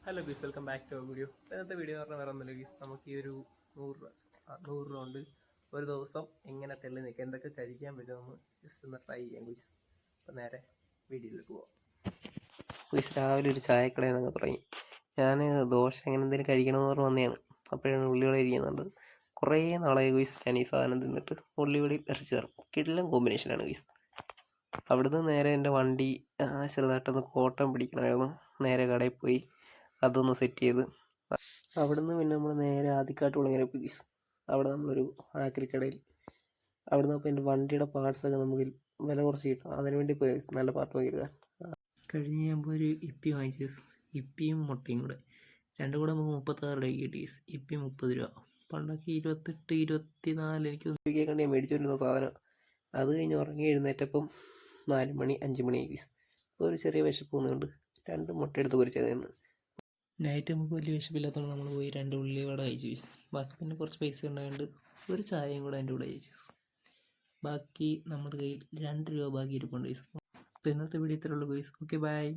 Hello guys, welcome back to video. ഇന്നത്തെ video പറഞ്ഞാൽ വേറെ ഒന്നുമില്ല ഗീസ്. നമുക്ക് ഈ ഒരു 100 രൂപ കൊണ്ട് ഒരു ദിവസം എങ്ങനെ തെള്ളി നിൽക്കുക, എന്തൊക്കെ കഴിക്കാൻ പറ്റുമെന്ന് ജസ്റ്റ് ഒന്ന് ട്രൈ ചെയ്യാം ഗീസ്. അപ്പം നേരെ വീഡിയോയിലേക്ക് പോവാം ഗീസ്. രാവിലെ ഒരു ചായക്കടയിൽ നിന്നൊക്കെ തുടങ്ങി. ഞാൻ ദോശ അങ്ങനെ എന്തെങ്കിലും കഴിക്കണമെന്ന് പറഞ്ഞ് വന്നതാണ്. അപ്പോഴാണ് ഉള്ളിവട ഇരിക്കുന്നുണ്ട്. കുറേ നാളായി ഗീസ് ഞാൻ ഈ സാധനം തിന്നിട്ട്. ഉള്ളിവടയും ഇറച്ചി ചേർക്കും, കിടിലൻ കോമ്പിനേഷനാണ് ഗീസ്. അവിടുന്ന് നേരെ എൻ്റെ വണ്ടി ചെറുതായിട്ടൊന്ന് കോട്ടം പിടിക്കണമായിരുന്നു. നേരെ കടയിൽ പോയി അതൊന്ന് സെറ്റ് ചെയ്ത് അവിടുന്ന് പിന്നെ നമ്മൾ നേരെ ആദിക്കാട്ടുകുളങ്ങര പോയി. അവിടെ നമ്മളൊരു ആക്രിക്കടയിൽ അവിടുന്ന് അപ്പോൾ എൻ്റെ വണ്ടിയുടെ പാർട്സൊക്കെ നമുക്ക് വില കുറച്ച് കിട്ടും. അതിനുവേണ്ടി പോയി നല്ല പാർട്ട് നോക്കി എടുക്കാൻ. കഴിഞ്ഞ് കഴിയുമ്പോൾ ഒരു ഇപ്പി വാങ്ങിച്ചു. ഇപ്പിയും മുട്ടയും കൂടെ രണ്ടും കൂടെ നമുക്ക് 36 രൂപയ്ക്ക് കിട്ടി. ഇപ്പി 30 രൂപ. പണ്ടൊക്കെ 28, 24 എനിക്ക് ഉപയോഗിക്കാൻ ഞാൻ മേടിച്ചുകൊണ്ടിരുന്ന സാധനം. അത് കഴിഞ്ഞ് ഉറങ്ങി എഴുന്നേറ്റപ്പം 4 മണി 5 മണിയായി. ഇപ്പോൾ ഒരു ചെറിയ വിശപ്പ് തോന്നുന്നുണ്ട്. 2 മുട്ട എടുത്ത് പൊരിച്ചത് നിന്ന്. നൈറ്റ് നമുക്ക് വലിയ വിശപ്പില്ലാത്തതുകൊണ്ട് നമ്മൾ പോയി 2 ഉള്ളിവട കഴിച്ചു. ബാക്കി പിന്നെ കുറച്ച് പൈസ ഉണ്ടായതുകൊണ്ട് ഒരു ചായയും കൂടെ അതിൻ്റെ കൂടെ കഴിച്ചു. ബാക്കി നമ്മുടെ കയ്യിൽ 2 രൂപ ബാക്കി ഇരിപ്പുണ്ട്. അപ്പോൾ ഇന്നത്തെ വീഡിയോ ഇത്രയുള്ളൂ ഗൈസ്. Okay, by.